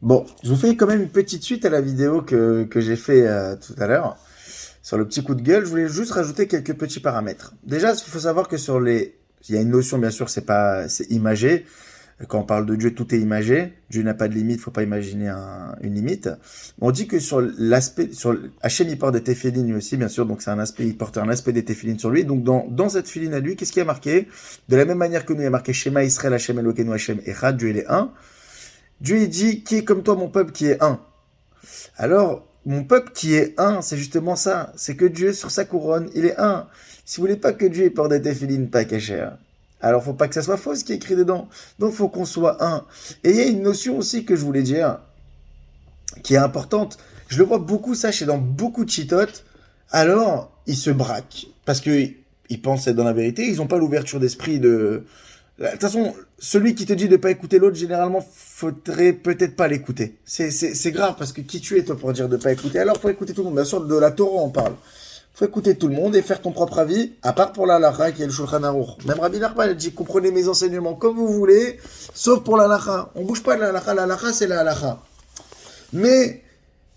Bon, je vous fais quand même une petite suite à la vidéo que j'ai fait tout à l'heure sur le petit coup de gueule. Je voulais juste rajouter quelques petits paramètres. Déjà, il faut savoir que il y a une notion, bien sûr, c'est imagé. Quand on parle de Dieu, tout est imagé. Dieu n'a pas de limite, faut pas imaginer une limite. On dit que sur l'aspect, sur Hachem, il porte des téphilines lui aussi, bien sûr. Donc c'est un aspect, il porte un aspect des téphilines sur lui. Donc dans cette filine à lui, qu'est-ce qui a marqué? De la même manière que nous, il y a marqué Shema Israël, Hachem Elokeinu, Hachem Echad, Dieu il est un. Dieu il dit, qui est comme toi mon peuple qui est un. Alors, mon peuple qui est un, c'est justement ça. C'est que Dieu, sur sa couronne, il est un. Si vous voulez pas que Dieu porte des téphilines pas cachères, alors faut pas que ça soit faux ce qui est écrit dedans. Donc faut qu'on soit un. Et il y a une notion aussi que je voulais dire, qui est importante. Je le vois beaucoup ça chez dans beaucoup de chitotes. Alors, ils se braquent. Parce que ils pensent être dans la vérité, ils n'ont pas l'ouverture d'esprit de, de toute façon, celui qui te dit de pas écouter l'autre, généralement, faudrait peut-être pas l'écouter. C'est grave parce que qui tu es toi pour dire de pas écouter? Alors faut écouter tout le monde. Bien sûr, de la Torah on parle. Faut écouter tout le monde et faire ton propre avis, à part pour la halakha qui est le Shulchan Aruch. Même Rabbi Nachman a dit comprenez mes enseignements comme vous voulez, sauf pour la halakha. On bouge pas de la halakha. La halakha c'est la halakha. Mais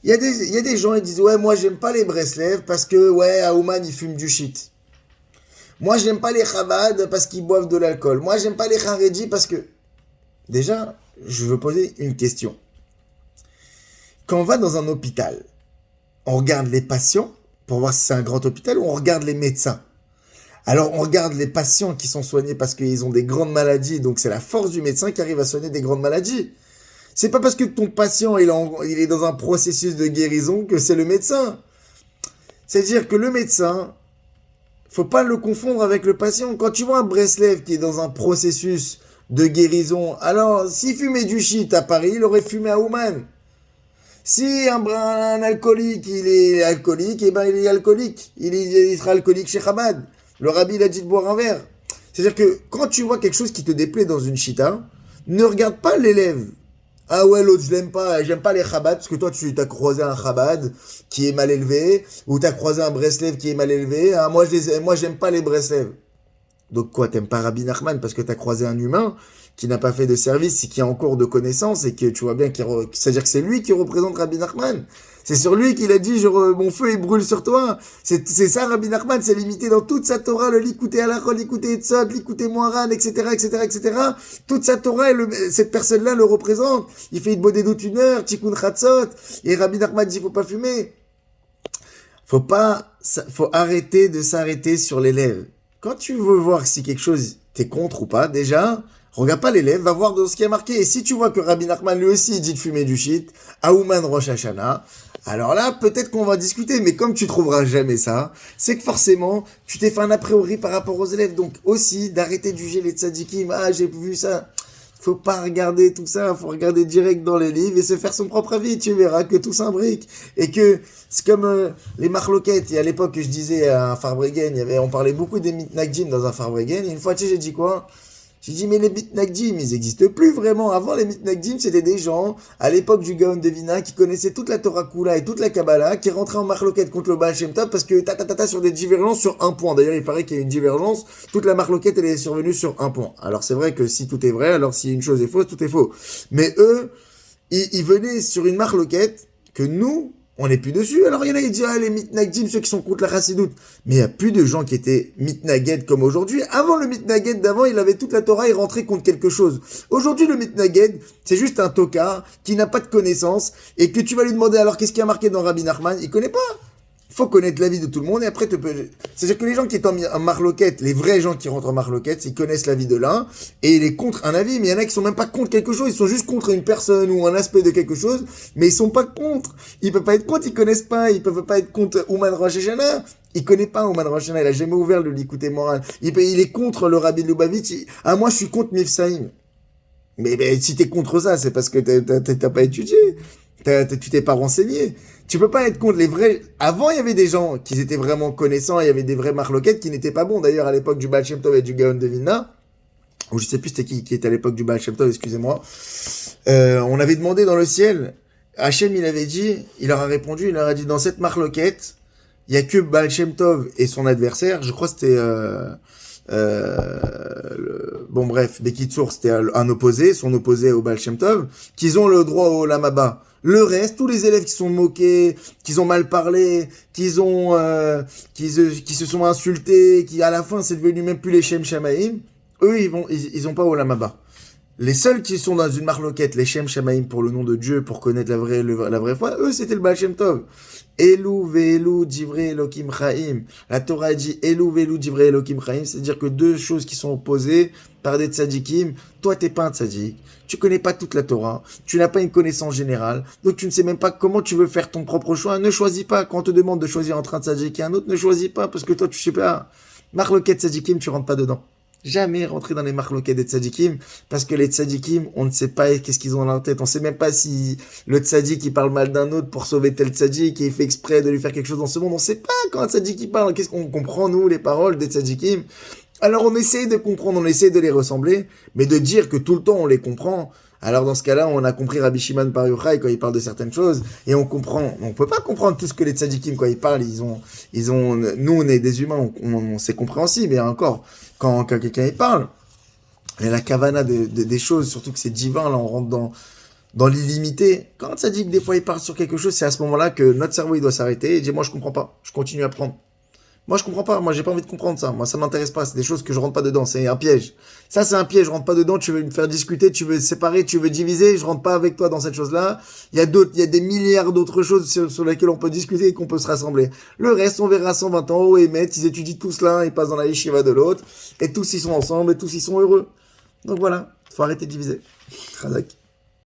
il y a des gens qui disent ouais moi j'aime pas les Breslev parce que ouais à Ouman ils fument du shit. Moi, j'aime pas les Chabad parce qu'ils boivent de l'alcool. Moi, j'aime pas les Haredi parce que... Déjà, je veux poser une question. Quand on va dans un hôpital, on regarde les patients pour voir si c'est un grand hôpital ou on regarde les médecins. Alors, on regarde les patients qui sont soignés parce qu'ils ont des grandes maladies, donc c'est la force du médecin qui arrive à soigner des grandes maladies. C'est pas parce que ton patient il est dans un processus de guérison que c'est le médecin. C'est-à-dire que le médecin, faut pas le confondre avec le patient. Quand tu vois un Breslev qui est dans un processus de guérison, alors s'il fumait du shit à Paris, il aurait fumé à Ouman. Si un alcoolique, il est alcoolique, eh ben il est alcoolique. Il sera alcoolique chez Chabad. Le rabbi, il a dit de boire un verre. C'est-à-dire que quand tu vois quelque chose qui te déplaît dans une chita, ne regarde pas l'élève. Ah ouais, l'autre, je l'aime pas, j'aime pas les Chabad, parce que toi, tu t'as croisé un Chabad qui est mal élevé, ou t'as croisé un Breslev qui est mal élevé. Ah, moi, j'aime pas les Breslev. Donc quoi, t'aimes pas Rabbi Nachman parce que t'as croisé un humain qui n'a pas fait de service, qui est en cours de connaissance et que tu vois bien c'est-à-dire que c'est lui qui représente Rabbi Nachman. C'est sur lui qu'il a dit mon feu il brûle sur toi. C'est ça Rabbi Nachman, c'est limité dans toute sa Torah, le Likuté Halachot, Likuté Etzot, Likuté Moharan, etc., etc., etc. Toute sa Torah, cette personne-là le représente. Il fait une bodé doute une heure, Tikkun Chatzot, et Rabbi Nachman dit faut pas fumer. Faut arrêter de s'arrêter sur l'élève. Quand tu veux voir si quelque chose t'es contre ou pas, déjà, regarde pas l'élève, va voir dans ce qui est marqué. Et si tu vois que Rabbi Nachman lui aussi dit de fumer du shit, Aouman Rosh Hashanah, alors là, peut-être qu'on va discuter, mais comme tu trouveras jamais ça, c'est que forcément, tu t'es fait un a priori par rapport aux élèves. Donc aussi, d'arrêter de juger les tzadikim, ah, j'ai vu ça. Faut pas regarder tout ça, faut regarder direct dans les livres et se faire son propre avis. Tu verras que tout s'imbrique. Et que c'est comme les marloquettes. Et à l'époque que je disais à un Farbreggen, on parlait beaucoup des mitnagdim dans un Farbreggen. Et une fois, tu sais, j'ai dit quoi? J'ai dit, mais les mitnagdim, ils n'existent plus vraiment. Avant, les mitnagdim, c'était des gens, à l'époque du Gaon de Vina, qui connaissaient toute la Torah Kula et toute la Kabbalah, qui rentraient en marloquette contre le Baal Shem Tov parce que sur des divergences sur un point. D'ailleurs, il paraît qu'il y a une divergence. Toute la marloquette, elle est survenue sur un point. Alors, c'est vrai que si tout est vrai, alors si une chose est fausse, tout est faux. Mais eux, ils venaient sur une marloquette que nous, on n'est plus dessus. Alors il y en a qui disent, ah, les mitnagdim, ceux qui sont contre la chassidoute. Mais il n'y a plus de gens qui étaient mitnaged comme aujourd'hui. Avant le mitnaged d'avant, il avait toute la Torah, il rentrait contre quelque chose. Aujourd'hui, le mitnaged, c'est juste un tocard qui n'a pas de connaissances et que tu vas lui demander alors qu'est-ce qui a marqué dans Rabbi Nachman, il connaît pas. Il faut connaître l'avis de tout le monde et après c'est-à-dire que les gens qui sont en marloquette, les vrais gens qui rentrent en marloquette, ils connaissent l'avis de l'un et il est contre un avis, mais il y en a qui sont même pas contre quelque chose, ils sont juste contre une personne ou un aspect de quelque chose, mais ils sont pas contre. Ils peuvent pas être contre, ils connaissent pas, ils peuvent pas être contre Ouman Rosh Hashanah. Il connaît pas Ouman Rosh Hashanah, il a jamais ouvert le Likuté Moral. Il est contre le Rabbi Lubavitch. Ah, moi je suis contre Mifsaïm. Mais si t'es contre ça, c'est parce que t'as pas étudié. Tu t'es pas renseigné. Tu peux pas être contre les vrais. Avant, il y avait des gens qui étaient vraiment connaissants, il y avait des vrais marloquettes qui n'étaient pas bons. D'ailleurs, à l'époque du Baal Shem Tov et du Gaon de Vilna, ou je sais plus c'était qui était à l'époque du Baal Shem Tov, excusez-moi, on avait demandé dans le ciel, Hachem, il avait dit, il leur a répondu, il leur a dit, dans cette marloquette, il y a que Baal Shem Tov et son adversaire, je crois que c'était Bon bref, Bekitsour, c'était un opposé, son opposé au Baal Shem Tov, qu'ils ont le droit au Lamaba. Le reste, tous les élèves qui sont moqués, qui ont mal parlé, qui se sont insultés, qui à la fin c'est devenu même plus les Shem Shamaim, eux ils ont pas au Lamaba. Les seuls qui sont dans une marloquette, les Shem Shamaim pour le nom de Dieu, pour connaître la vraie foi, eux c'était le Baal Shem Tov. Elou ve'elou divrei Elokim Chaim. La Torah dit Elou ve'elou divrei Elokim Chaim, c'est-à-dire que deux choses qui sont opposées par des tzadikim. Toi, t'es pas un tzadik, tu connais pas toute la Torah, tu n'as pas une connaissance générale, donc tu ne sais même pas comment tu veux faire ton propre choix. Ne choisis pas. Quand on te demande de choisir entre un tzadik et un autre, ne choisis pas, parce que toi, tu sais pas. Marloquet tzadikim, tu rentres pas dedans. Jamais rentrer dans les marloquets des tzadikim, parce que les tzadikim, on ne sait pas qu'est-ce qu'ils ont dans leur tête. On sait même pas si le tzadik, il parle mal d'un autre pour sauver tel tzadik, et il fait exprès de lui faire quelque chose dans ce monde. On sait pas quand un tzadik, il parle. Qu'est-ce qu'on comprend, nous, les paroles des tzadikim? Alors on essaye de comprendre, on essaye de les ressembler, mais de dire que tout le temps on les comprend, alors dans ce cas-là, on a compris Rabbi Shimon Bar Yochai quand il parle de certaines choses, et on comprend. On peut pas comprendre tout ce que les tzadikim, quand ils parlent, nous on est des humains, c'est compréhensible, et encore, quand quelqu'un il parle, et la kavana des choses, surtout que c'est divin, là on rentre dans l'illimité. Quand un tzadik, des fois il parle sur quelque chose, c'est à ce moment-là que notre cerveau il doit s'arrêter, et dire moi je comprends pas, je continue à apprendre. Moi, je comprends pas. Moi, j'ai pas envie de comprendre ça. Moi, ça m'intéresse pas. C'est des choses que je rentre pas dedans. C'est un piège. Ça, c'est un piège. Je rentre pas dedans. Tu veux me faire discuter, tu veux séparer, tu veux diviser. Je rentre pas avec toi dans cette chose-là. Il y a des milliards d'autres choses sur lesquelles on peut discuter et qu'on peut se rassembler. Le reste, on verra 120 ans au Emet. Ils étudient tous l'un, ils passent dans la yeshiva de l'autre. Et tous, ils sont ensemble et tous, ils sont heureux. Donc voilà. Faut arrêter de diviser. Razak.